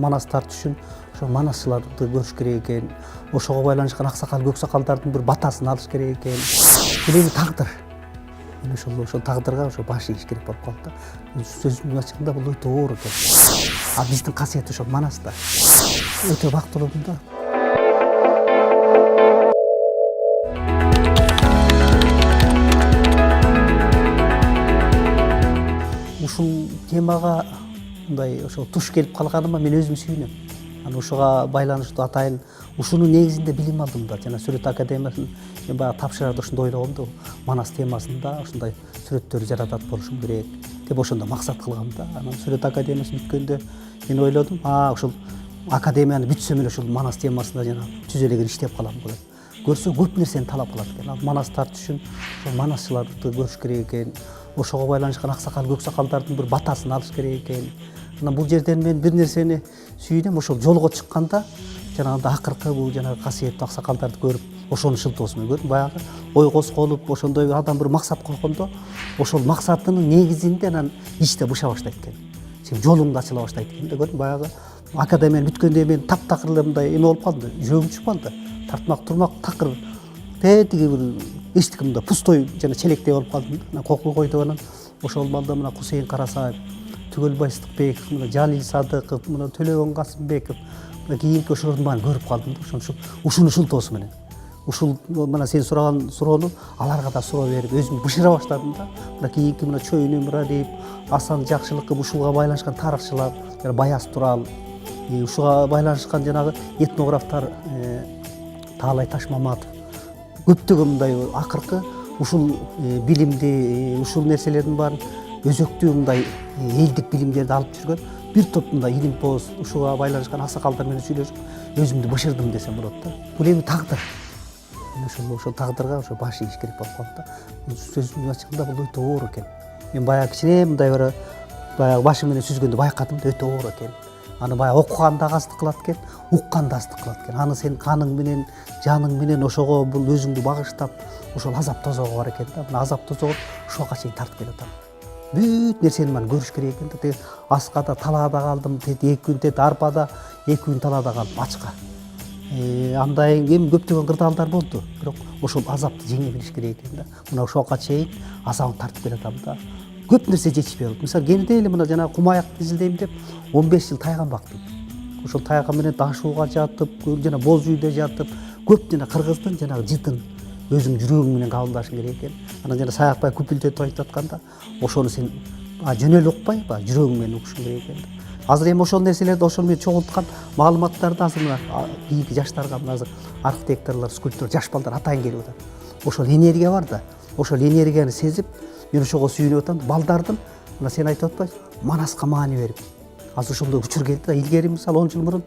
манас тартыш үчүн ошо манасчыларды көрүш керек экен. Ошого байланышкан аксакал көк сакалдардын бир батасын алыш керек экен. Бул эми тагдыр. Эми ошол тагдырга ошо баш ийиш керек болуп калды да. Сөзүмдүн ачыгында бул өтө оор экен. А биздин касиет ошо манаста. Өтө бактылуумун да. Ушул темага мындай ошо туш келип калганыма мен өзүм сүйүнөм. Анан ушуга байланыштуу атайын ушунун негизинде билим алдым да. Жана Сүрөт академиясын мен баягы тапшырарда ошондой ойлогом да. Манас темасында ушундай сүрөттөр жаратат болушум керек деп ошондо максат кылгам да. Анан Сүрөт академиясын бүткөндө мен ойлодум, ушул академияны бүтсөм эле ушул манас темасында жана түз эле иштеп калам болот. Көрсө көп нерсени талап кылат экен. Ал манас тартыш үчүн ошол манасчыларды көрүш керек экен. Ошого байланышкан аксакал көк сакалдардын бир батасын алыш керек экен. Анан бул жерден мен бир нерсени сүйүнөм, ошол жолго чыкканда жанагындай акыркы бул жанагы касиеттүү аксакалдарды көрүп ошонун шылтоосун көрдүм. Баягы ой козголуп ошондой адам бир максат койгондо ошол максатынын негизинде анан иште быша баштайт экен. Сен жолуңду ачыла баштайт экен да көрдүм. Баягы академияны бүткөндө мен таптакыр эле мындай эме болуп калды, жүрөгүм чыгып калды. Тартмак турмак такыр тетиги бир эчтеке мындай пустой жана челектей болуп калдым да. Кокуй койдуп анан ошол балда мына Кусейин Карасаев, Түгөлбай Сыдыкбеков, мына Жалил Садыков, мына Төлөгөн Касымбеков кийинки ошолордун баарын көрүп калдым да. Ушунун шылтоосу менен. Ушул мына сен сураган суроону аларга да суроо берип өзүм бышыра баштадым да. Мына кийинки мына Чөйүн Өмүралиев, Асан Жакшылыков ушуга байланышкан тарыхчылар, жана Баяз Турал, ушуга байланышкан жанагы этнографтар Таалай Ташмаматов көптөгөн мындай акыркы ушул билимди, ушул нерселердин баарын өзөктүү мындай элдик билимдерди алып жүргөн бир топ мындай илимпоз ушуга байланышкан аксакалдар менен сүйлөшүп өзүмдү бышырдым десем болот да. Бул эми тагдыр. Ошол тагдырга ошо баш ийиш керек болуп калды да. Сөзүмдүн ачыгында бул өтө оор экен. Мен баягы кичине мындай бир баягы башым менен сүзгөндө байкадым да, өтө оор экен. Аны баягы окуган да астык кылат экен, уккан да астык кылат экен. Аны сен каның менен, жаның менен ошого бул өзүңдү багыштап, ошол азап тозого бар экен да. Мына азап тозого ушуга чейин тартып келатам. Бүт нерсени мен көрүш керек экен да. Тиги аскада талаада калдым, 2 күн арпада, 2 күн талаада калдым ачка. Андай эми көптөгөн кырдаалдар болду. Бирок ошол азапты жеңе билиш керек экен да. Мына ошого чейин азабын тартып келатам да. Көп нерсе жетишпей калды. Мисалы кенде эле мына жана кумаякты изилдейм деп 15 жыл тайган бактым. Ошол тайган менен Ташууга жатып, жана Боз үйдө жатып, көп жана кыргыздын жанагы жытын өзүң жүрөгүң менен кабылдашың керек экен. Анан жана Саякбай Күпүлтөтүп айтып атканда, ошону сен жөнөлүп укпай, жүрөгүң менен укушуң керек экен. Азыр эми ошол нерселерди ошол менен чогулткан маалыматтарды азыр мына кийинки жаштарга мына азыр архитекторлор, скульптор, жаш балдар атайын келип атат. Ошол энергия бар да. Ошол энергияны сезип, мен ошого сүйүнүп атам. Балдардын мына сен айтып атпайсың, манаска маани берип. Азыр ошондой учур келди да. Илгери мисалы 10 жыл мурун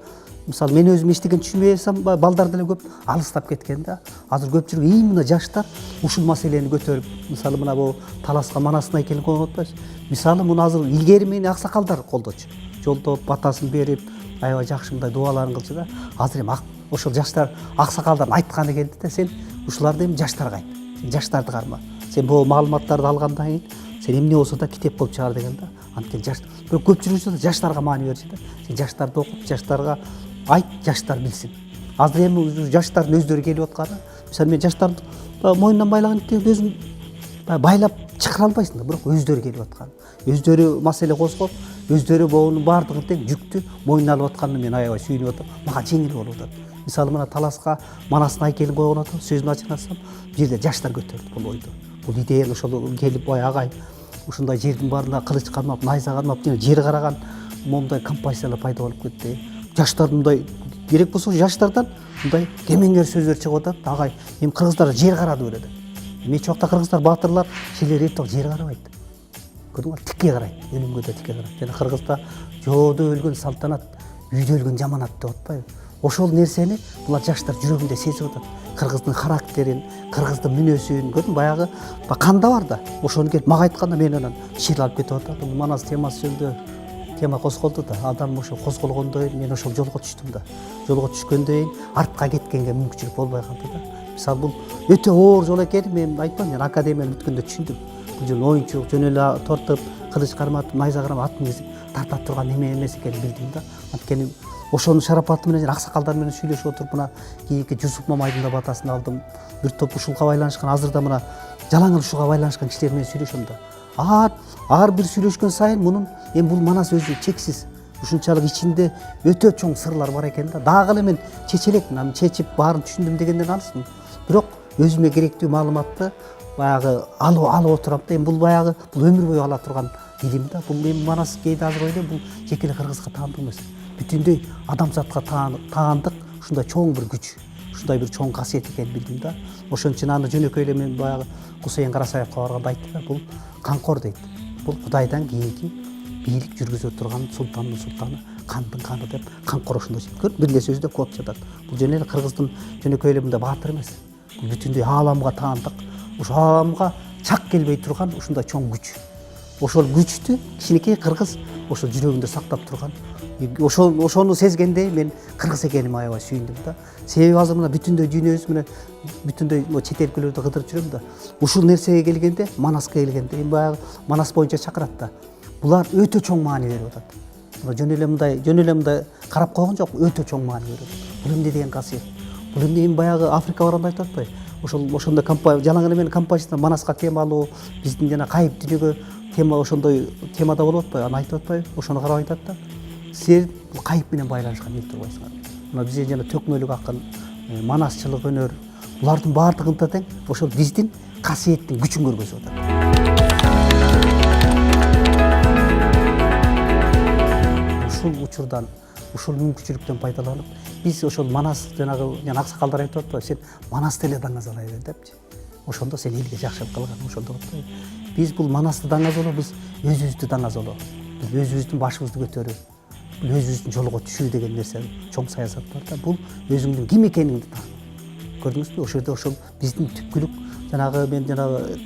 мисалы мен өзүм эчтеген түшүнбөй атсам, балдар деле көп алыстап кеткен да. Азыр көпчүлүк именно жаштар ушул маселени көтөрүп, мисалы мына бул Таласка Манастын айкелин койгон атпайсыз. Мисалы муну азыр илгери менен аксакалдар колдочу. Жолдоп, батасын берип, аябай жакшы мындай дуаларын кылчу да. Азыр эми ошол жаштар аксакалдардын айтканы келди да, сен ушуларды эми жаштарга айт. Сен жаштарды карма. Сен бул маалыматтарды алгандан кийин сен эмне болсо да китеп кылып чыгар деген да. Анткени бирок көпчүлүгү жаштарга маани берчү да. Сен жаштарды окуп, жаштарга айт, жаштар билсин. Азыр эми жаштардын өздөрү келип атканы, мисалы мен жаштарды мойнунан байлаган дегенде өзүң байлап чыгара албайсың да, бирок өздөрү келип аткан. Өздөрү маселе козгоп, өздөрү буунун баардыгын тең жүктү мойнуна алып атканына мен аябай сүйүнүп атам. Мага жеңил болуп атат. Мисалы мына Таласка Манастын айкелин койгон атам, сөзүн ачык айтсам, бул жерде жаштар көтөрдү бул ойду. Бул идея ошол келип агай ушундай жердин баарына кылыч кармап, найза кармап, жер караган момундай композициялар пайда болуп кетти. Жаштар мындай керек болсо жаштардан мындай кемеңгер сөздөр чыгып атат. Агай, эми кыргыздар жер карады деп. Эми эч убакта кыргыздар баатырлар шилер эртек жер карабайт. Көрдүңбү? Тикке карайт, өлүмгө да тикке карайт. Жана кыргызда жоодо өлгөн салтанат, үйдө өлгөн жаманат деп атпайбы? Ошол нерсени булар жаштар жүрөгүндө сезип атат. Кыргыздын характерин, кыргыздын мүнөзүн, көрдүң баягы канда бар да. Ошону келип мага айтканда мен анан шир алып кетип атат. Бул Манас темасы жөнүндө тема козголду да. Адам ошо козголгондой мен ошол жолго түштүм да. Жолго түшкөндөн кийин артка кеткенге мүмкүнчүлүк болбой калды да. Мисалы бул өтө оор жол экенин мен айтпайм, мен академияны бүткөндө түшүндүм. Бул жол оюнчук, жөн эле тортуп, кылыч карматып, найза кармап атын тартат турган неме эмес экенин билдим да. Анткени ошонун шарапаты менен аксакалдар менен сүйлөшүп отуруп мына кийинки Жусуп Мамайдын да батасын алдым. Бир топ ушулга байланышкан азырда мына жалаң ушуга байланышкан кишилер менен сүйлөшөм да. Ар бир сүйлөшкөн сайын мунун эми бул Манас өзү чексиз ушунчалык ичинде өтө чоң сырлар бар экен да. Дагы эле мен чечелекмин, чечип баарын түшүндүм дегенден алыспын. Бирок өзүмө керектүү маалыматты баягы алып отурам да. Эми бул баягы бул өмүр бою ала турган билим да. Бул эми Манас кээде азыр ойлойм, бул жеке эле кыргызга таандык эмес. Бүтүндөй адамзатка таандык ушундай чоң бир күч, ушундай бир чоң касиет экенин билдим да. Ошон үчүн аны жөнөкөй эле мен баягы Кусейин Карасаевка барганда айтты да, бул канкор дейт. Бул Кудайдан кийинки бийлик жүргүзө турган султандын султаны, кандын каны деп канкор ошондой сөздөр бир эле сөздө код жатат. Бул жөн эле кыргыздын жөнөкөй эле мындай баатыр эмес. Бул бүтүндөй ааламга таандык, ошо ааламга чак келбей турган ушундай чоң күч. Ошол күчтү кичинекей кыргыз ошол жүрөгүндө сактап турган. Ошону сезгенде мен кыргыз экениме аябай сүйүндүм да. Себеби азыр мына бүтүндөй дүйнөбүз менен бүтүндөй чет элкөлөрдө кыдырып жүрөм да. Ушул нерсеге келгенде, Манаска келгенде, эми баягы Манас боюнча чакырат да. Булар өтө чоң маани берип атат. Жөн эле мындай карап койгон жок, өтө чоң маани берип атат. Бул эмне деген касиет? Бул эмне эми баягы Африка барганда айтып атпайбы? Ошондой компания, жалаң эле менин компаниясында Манаска темалуу, биздин жана кайып дүйнөгө тема ошондой темада болуп атпайбы? Аны айтып атпайбы? Ошону карап айтат да. Силер бул кайып менен байланышкан деп турбайсыңар. Мына бизде жана төкмөлүк акын, манасчылык өнөр, булардын баардыгында тең ошол биздин касиеттин күчүн көргөзүп атат. Ушул учурдан, ушул мүмкүнчүлүктөн пайдаланып, биз ошол Манас жанагы аксакалдар айтып атпайбы, сен Манасты эле даңазалай бер депчи. Ошондо сен элге жакшылык кылган, ошондо атпайбы. Биз бул Манасты даңазалоо, биз өзүбүздү даңазалоо. Биз өзүбүздүн башыбызды көтөрүп, бул өзүбүздүн жолго түшүү деген нерсе чоң саясат бар да. Бул өзүңдүн ким экениңди таан. Көрдүңүзбү? Ошол жерде ошол биздин түпкүлүк жанагы мен жанагы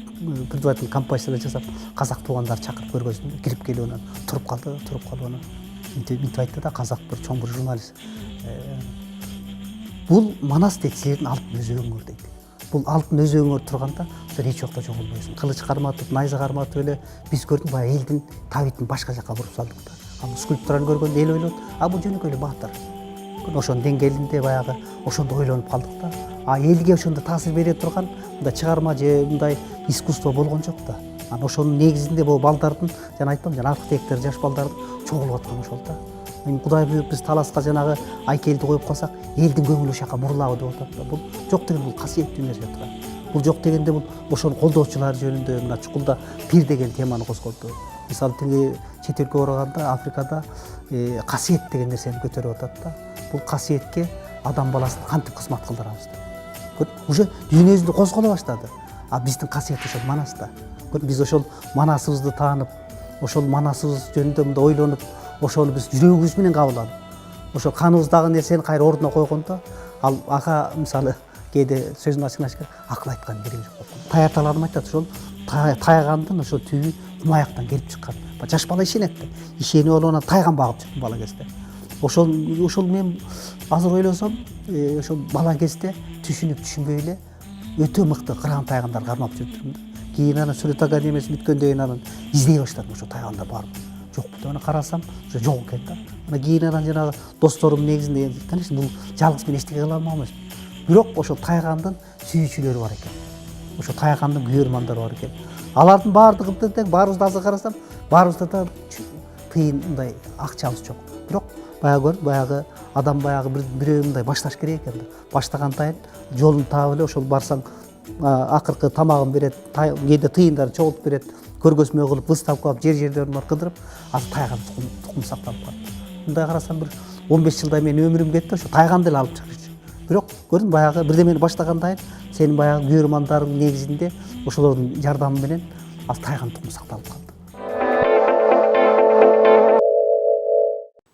предварительный композиция жасап, казак туугандарды чакырып көргөздүм. Кирип келип анан туруп калып анан мынтип айтты да, казак бир чоң бир журналист. Бул Манас дейт, силердин алтын өзөгүңөр дейт. Бул алтын өзөгүңөр турганда сен эч жакта жоголбойсуң. Кылыч карматып, найза карматып эле биз көрдүк баягы элдин табитин башка жака буруп салдык да. Ал скульптураны көргөндө эл ойлойт, бул жөнөкөй эле баатыр. Ошонун деңгээлинде баягы ошондо ойлонуп калдык да. Элге ошондо таасир бере турган мындай чыгарма же мындай искусство болгон жок да. Анан ошонун негизинде бул балдардын, жана айттым, жана архитектор жаш балдардын чогулуп аткан ошол да. Эми Кудай буюп биз таласка жанагы айкелди коюп калсак, элдин көңүлү ошол жака бурулабы деп атат да. Бул жок деген бул касиеттүү нерсе да. Бул жок дегенде бул ошону колдоочулар жөнүндө мына чукулда пир деген теманы козгоду. Мисалы тиги чет элге барганда Африкада касиет деген нерсени көтөрүп атат да. Бул касиетке адам баласын кантип кызмат кылдырабыз деп. Уже дүйнө жүзүндө козголо баштады. Биздин касиет ошол Манаста. Биз ошол Манасыбызды таанып, ошол Манасыбыз жөнүндө мындай ойлонуп, ошону биз жүрөгүбүз менен кабыл алып, ошол каныбыздагы нерсени кайра ордуна койгондо, ал ага мисалы кээде сөзүн ачык акыл айткан кереги жок. Таяталарым айтат, ошол таягандын ошол түбү кумаяктан келип чыккан. Жаш бала ишенет да. Ишенип алып анан тайган багып жүрдүм бала кезде. Ошол мен азыр ойлосом, ошол бала кезде түшүнбөй эле өтө мыкты кыран тайгандар кармап жүрдүм да. Кийин анан Сүрөт академиясын бүткөндөн кийин анан издей баштадым, ошо тайгандар барбы, жокпу деп анан карасам, ошо жок экен да. Анан кийин анан жанагы досторум негизинде, конечно, бул жалгыз мен эчтеке кыла алмам эмес. Бирок ошол тайгандын сүйүүчүлөрү бар экен. Ошо тайгандын күйөрмандары бар экен. Алардын баардыгында тең баарыбызды азыр карасам, баарыбызда да тыйын мындай акчабыз жок. Бирок баягы адам баягы бирөө мындай башташ керек экен да. Баштаган жолун таап эле ошол барсаң акыркы тамагын берет, кээде тыйындарын чогултуп берет, көргөзмө кылып, выставка кылып, жер-жерлерин бар кыдырып, азыр тайган тукум сакталып калды. Мындай карасам бир 15 жылдай менин өмүрүм кетти, ошо тайганды эле алып чыгышчы. Бирок көрдүң, баягы бирдемени баштагандай сенин баягы күйөрмандарың негизинде ошолордун жардамы менен азыр тайган тукум сакталып калды.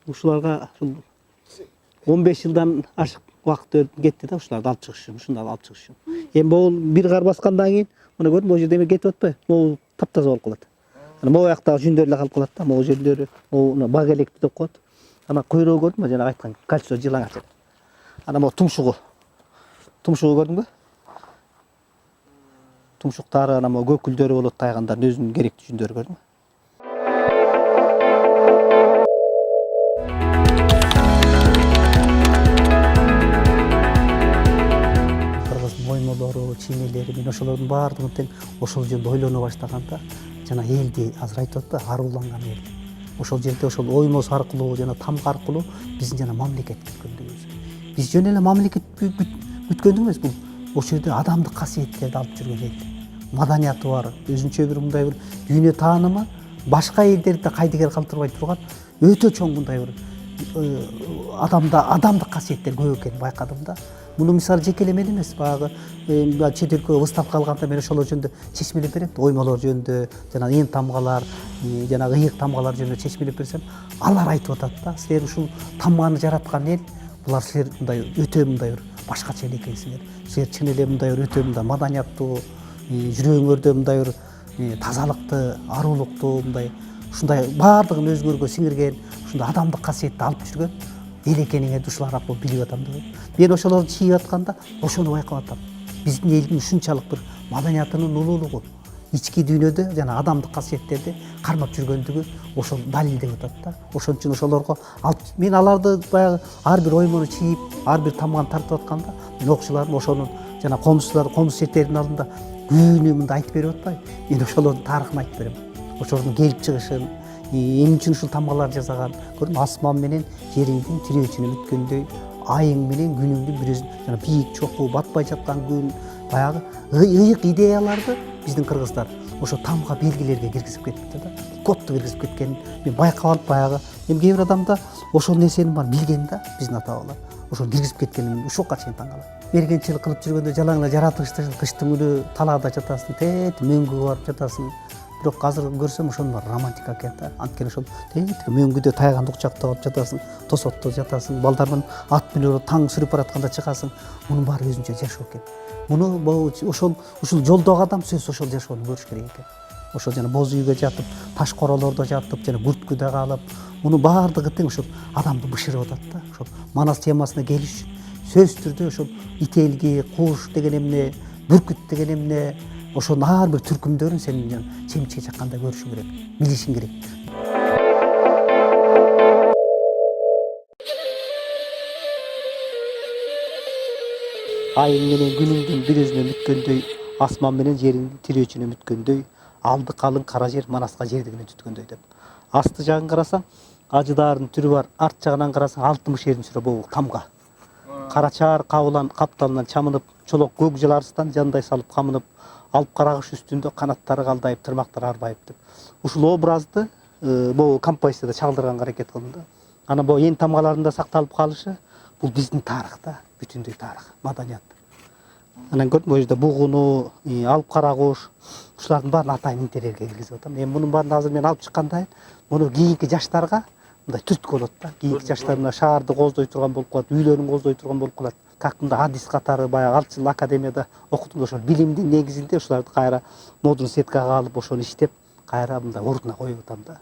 Ушуларга 15 жылдан ашык убакыт кетти да, ушуларды алып чыгыш үчүн, ушундарды алып чыгыш үчүн. Эми могул бир кар баскандан кийин, мына көрдүң, могул жерде кетип атпайбы? Могул таптаза болуп калат. Анан могул жактагы жүндөр эле калып калат да, могул жерлери, могул баг электи деп коет. Анан койрогу көрдүңбү, жана айткан кольцо жылаңач. Анан могул тумшугу көрдүңбү? Тумшуктары, анан могул көкүлдөрү болот, тайгандардын өзүнүн керектүү жүндөрү көрдүңбү? кичинелери мен ошолордун баардыгын тең ошол жөнүндө ойлоно баштаганда жана элди азыр айтып атпайбы аруланган эл ошол жерде ошол оймоз аркылуу жана тамга аркылуу биздин жана мамлекет күткөндүгүбүз биз жөн эле мамлекет күткөндүк эмес бул ошол жерде адамдык касиеттерди алып жүргөн эл маданияты бар өзүнчө бир мындай бир дүйнө таанымы башка элдерди кайдыгер калтырбай турган өтө чоң мындай бир адамдык касиеттер көп экенин байкадым да. Муну мисалы жекелей мен эмес, баягы чет өлкөгө выставка алганда мен ошолор жөнүндө чечмелеп берем, оймолор жөнүндө, жана эн тамгалар, жана ыйык тамгалар жөнүндө чечмелеп берсем, алар айтып атат да, силер ушул тамганы жараткан эл, булар силер мындай өтө мындай бир башкача эл экенсиңер. Силер чын эле мындай бир өтө мындай маданияттуу, жүрөгүңөрдө мындай бир тазалыкты, арулукту, мындай ушундай баардыгын өзүңөргө сиңирген, ушундай адамдык касиетти алып жүргөн эл экениңерди ушулар аркылуу билип атам да. Мен ошолорду чийип атканда ошону байкап атам. Биздин элдин ушунчалык бир маданиятынын улуулугу, ички дүйнөдө жана адамдык касиеттерди кармап жүргөндүгү ошол далилдеп атат да. Ошон үчүн ошолорго мен аларды баягы ар бир оймону чийип, ар бир тамганы тартып атканда мен окуучуларым ошонун жана комуз четтердин алдында күнү мындай айтып берип атпайбы. Мен ошолордун тарыхын айтып берем. Ошолордун келип чыгышын, эмне үчүн ушул тамгаларды жасаган, көрдүңбү, асман менен жериңдин тирөөчүнө бүткөндөй, айың менен күнүңдүн бирөөсүн, жана бийик чокуу батпай жаткан күн, баягы ыйык идеяларды биздин кыргыздар ошо тамга белгилерге киргизип кетипти да. Кодду киргизип кеткен мен байкап алып баягы. Эми кээ бир адамда ошол нерсени бар билген да, биздин ата-бабалар. Ошол киргизип кеткенин ушуга чейин таң калам. Мергенчилик кылып жүргөндө жалаңла жаратылышты кыштын күнү талаада жатасың, тет мөңгүгө барып жатасың. Бирок азыр көрсөм ошонун баары романтика экен да. Анткени ошол мөңгүдө тайганды кучактап алып жатасың, тосотто жатасың, балдар менен ат менен таң сүрүп баратканда чыгасың. Мунун баары өзүнчө жашоо экен. Муну ушул жолдогу адам сөзсүз ошол жашоону көрүш керек экен. Ошол жана боз үйгө жатып, таш королордо жатып, жана бүрткүдө калып, мунун баардыгы тең ошол адамды бышырып атат да. Ошол Манас темасына келиш үчүн сөзсүз түрдө ошол ителги, куш деген эмне, бүркүт деген эмне, ошонун ар бир түркүмдөрүн сен чемичке чакканда көрүшүң керек, билишиң керек. Айың менен күнүңдүн бирөөсүнө мүткөндөй, асман менен жериңдин тирөөчүнө мүткөндөй, алды калың кара жер Манаска жердигине түткөндөй деп. Асты жагын карасаң, ажыдаардын түрү бар, арт жагынан карасаң, 60 эрдин сүрө бул тамга. Карачаар кабылан капталынан чамынып, чолок көк жыл арыстан жандай салып камынып, алып карагыш үстүндө канаттары калдайып, тырмактары арбайып деп. Ушул образды бул композицияда чагылдырганга аракет кылдым да. Анан бул эн тамгаларында сакталып калышы бул биздин тарых да, бүтүндөй тарых, маданият. Анан көрдүм, бул жерде бугуну, алып карагыш, ушулардын баарын атайын интерьерге киргизип атам. Эми мунун баарын азыр мен алып чыкканда, муну кийинки жаштарга мындай түрткү болот да. Кийинки жаштар мына шаарды кооздой турган болуп калат, үйлөрүн кооздой турган болуп калат. Как мында адис катары баягы 6 жыл академияда окудум, ошол билимдин негизинде ушуларды кайра модун сеткага алып, ошону иштеп, кайра мындай ордуна коюп атам да.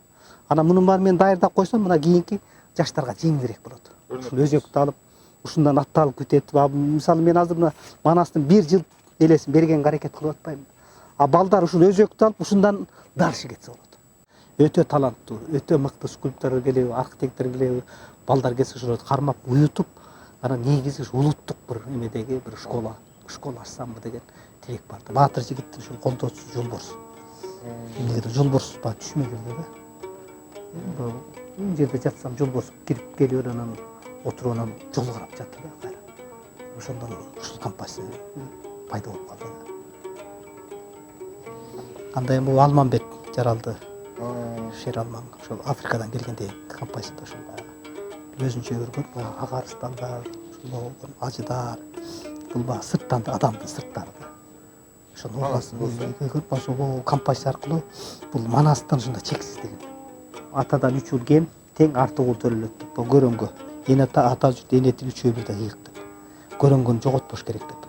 Анан мунун баарын мен даярдап койсом, мына кийинки жаштарга жеңилирээк болот. Ушул өзөктү алып, ушундан атталып кетет. Мисалы мен азыр мына Манастын 1 жыл элесин бергенге аракет кылып атпаймынбы. А балдар ушул өзөктү алып, ушундан дальше кетсе болот. Өтө таланттуу, өтө мыкты скульптор келеби, архитектор келеби, балдар келсе ошолорду кармап, уютуп, анан негизи улуттук бир эмедеги бир школа ачсамбы деген тилек бар да. Баатыр жигиттин ушул колдоочусу Жолборс. Илгери Жолборс ба түшмөгөн да. Бул жерде жатсам Жолборс кирип келип анан отуруп анан жолго карап жатты да кайра. Ошондон ушул композиция пайда болуп калды да. Андай бул Алманбек жаралды. Шер Алман, ошол Африкадан келгенде композиция ошол өзүнчө көргөн ак арыстандар, ажыдар, бул сырттан адамдын сырттары да. Ошол образын көрүп, ошол композиция аркылуу бул Манастын ушундай чексиздигин. Атадан 3 жыл кем, тең арты кул төрөлөт деп. Бул көрөнгө. Эне ата журт энетин 3-өө бирдей ыйык деп. Көрөнгөнү жоготпош керек деп.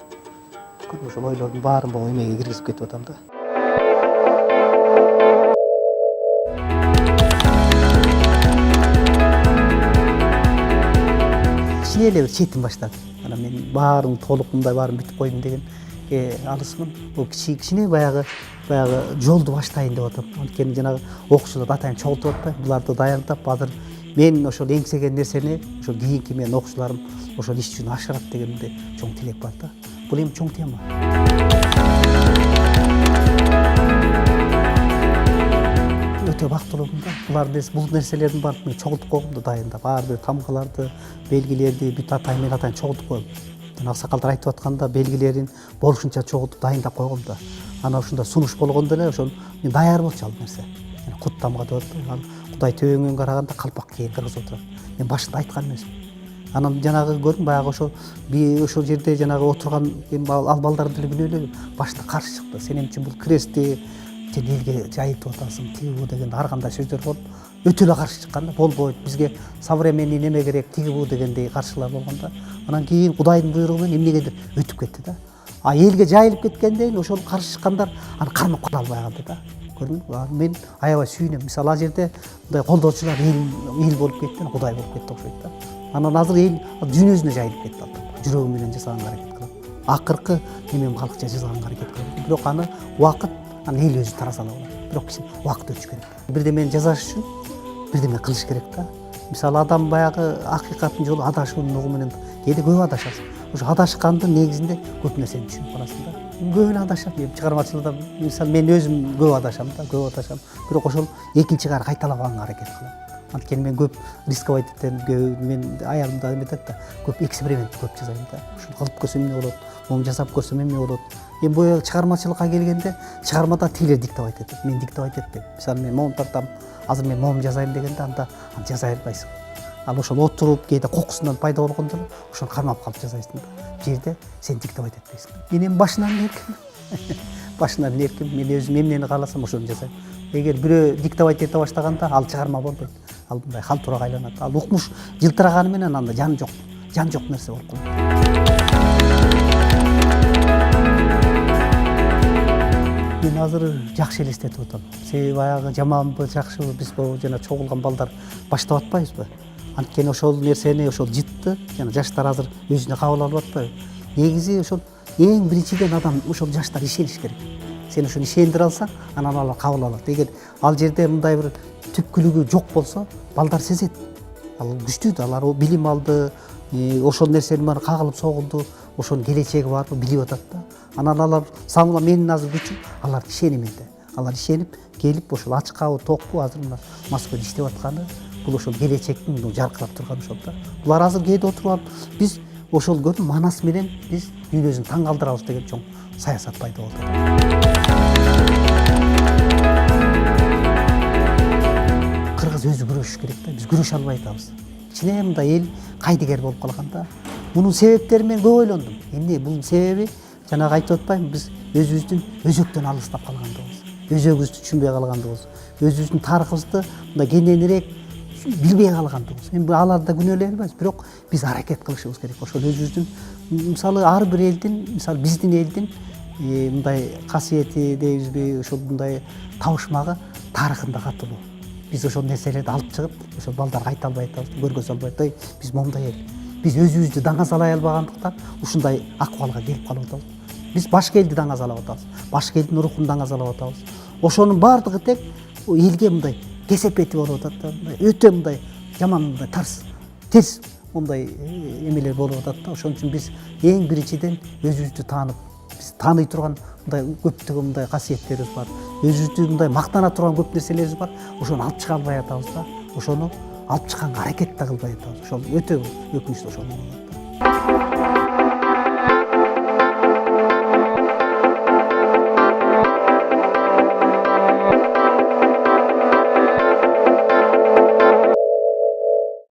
Көрүп ошол ойлордун баарын бул эмеге киргизип кетип атам да. Кичине эле бир четин баштадым. Анан мен баарын толук мындай баарын бүтүп койдум деген алысмын. Бул кичине баягы жолду баштайын деп атам. Анткени жанагы окуучуларды атайын чогултуп атпайм. Буларды даярдап, азыр мен ошол эңсеген нерсени ошол кийинки менин окуучуларым ошол иш жүзүнө ашырат дегенде чоң тилек бар да. Бул эми чоң тема. өтө бактылуумун да. Бул нерселердин баарын мен чогултуп койгом да дайындап, ар бир тамгаларды, белгилерди бүт атайын менен атайын чогултуп койгом. Жана аксакалдар айтып атканда белгилерин болушунча чогултуп дайындап койгом да. Анан ушунда сунуш болгондо эле ошол мен даяр болчу ал нерсе. Кут тамга деп атат. Кудай төбөңөн караганда калпак кийин кыргыз отурат. Мен башында айткан эмесмин. Анан жанагы көрдүң баягы ошол жерде жанагы отурган ал балдар деле күнөө эле башында каршы чыкты. Сен эмне үчүн бул крестти сен элге жайылтып атасың, тиги деген ар кандай сөздөр болуп өтө эле каршы чыккан да. Болбойт, бизге современный неме керек, тиги бу дегендей каршылар болгондо. Анан кийин Кудайдын буйругу менен эмнегедир өтүп кетти да. А элге жайылып кеткенден ошол каршы чыккандар аны кармап кала албай калды да. Көрдүңбү? Мен аябай сүйүнөм. Мисалы ал жерде мындай колдоочулар эл болуп кетти, Кудай болуп кетти окшойт да. Анан азыр эл дүйнөсүнө жайылып кетти ал. Жүрөгү менен жасаганга аракет кылат. Акыркы немем калкча жасаганга аракет кылат. Бирок аны убакыт, аны эл өзү тараза ала алат. Бирок убакыт өтүш керек. Бирдемени жасаш үчүн бирдеме кылыш керек да. Мисалы адам баягы акыйкаттын жолу адашуунун угу менен кээде көп адашасың. Ошо адашкандын негизинде көп нерсени түшүнүп каласың да. Көп эле адашам. Чыгармачылыкта мисалы мен өзүм көп адашам да, көп адашам. Бирок ошол экинчи кайра кайталабаганга аракет кылам. Анткени мен көп рисковать этем, мен аялым да эметет да, көп эксперимент көп жасайм да. Ушуну кылып көрсөм эмне болот, мону жасап көрсөм эмне болот. Эми бул чыгармачылыкка келгенде, чыгармада тилер диктовать этет, мен диктовать этпейм. Мисалы мен мону тартам, азыр мен мону жасайм дегенде анда жасай албайсың. Ал ошол отуруп кээде кокусунан пайда болгондо ошону кармап калып жасайсың да. Бул жерде сен диктовать этпейсиң. Мен эми башынан эркин. Башынан эркин, мен өзүм эмнени кааласам ошону жасайм. Эгер бирөө диктовать эте баштаганда ал чыгарма болбойт. Ал мындай халтурага айланат. Ал укмуш жылтыраганы менен анда жан жок нерсе болуп калат. Мен азыр жакшы элестетип атам. Себеби баягы жаманбы, жакшыбы биз жана чогулган балдар баштап атпайбызбы? Анткени ошол нерсени ошол жытты жана жаштар азыр өзүнө кабыл алып атпайбы? Негизи ошол эң биринчиден адам ошол жаштар ишениш керек. Сен ошону ишендире алсаң, анан алар кабыл алат. Эгер ал жерде мындай бир түпкүлүгү жок болсо, балдар сезет. Ал күчтүү да, алар билим алды, ошол нерсенин баары кагылып согулду, ошонун келечеги барбы билип атат да. Анан алар самыла менин азыр күчүм алар ишениминде. Алар ишенип келип ошол ачкабы, токпу азыр мына Москвада иштеп атканы, бул ошол келечектин жаркырап турган ошол да. Булар азыр кээде отуруп алып, биз ошол көрдүң манас менен биз дүйнөсүн таң калтырабыз деген чоң саясат пайда болду. Кыргыз өзү күрөшүш керек да, биз күрөшө албай атабыз. Кичине мындай эл кайдыгер болуп калган да. Мунун себептерин мен көп ойлондум. Эмне бул себеби? Жанагы айтып атпаймынбы, биз өзүбүздүн өзөктөн алыстап калгандыгыбыз, өзөгүбүздү түшүнбөй калгандыгыбыз, өзүбүздүн тарыхыбызды мындай кененирээк билбей калгандыгыбыз. Эми аларды күнөөлөй албайбыз, бирок биз аракет кылышыбыз керек. Ошол өзүбүздүн мисалы ар бир элдин, мисалы биздин элдин мындай касиети дейбизби, ошол мындай табышмагы тарыхында катылуу. Биз ошол нерселерди алып чыгып, ошол балдарга айта албай атабыз, көргөзө албай атабыз. Биз момундай эл. Биз өзүбүздү даңазалай албагандыктан ушундай акыбалга келип калып атабыз. Биз башка элди даңазалап атабыз. Башка элдин рухун даңазалап атабыз. Ошонун баардыгы тек элге мындай кесепети болуп атат да. Өтө мындай жаман мындай терс мындай эмелер болуп атат да. Ошон үчүн биз эң биринчиден өзүбүздү таанып, биз тааный турган мындай көптөгөн мындай касиеттерибиз бар. Өзүбүздү мындай мактана турган көп нерселерибиз бар. Ошону алып чыга албай атабыз да. Ошону алып чыкканга аракет да кылбай атабыз. Ошол өтө өкүнүчтүү ошол.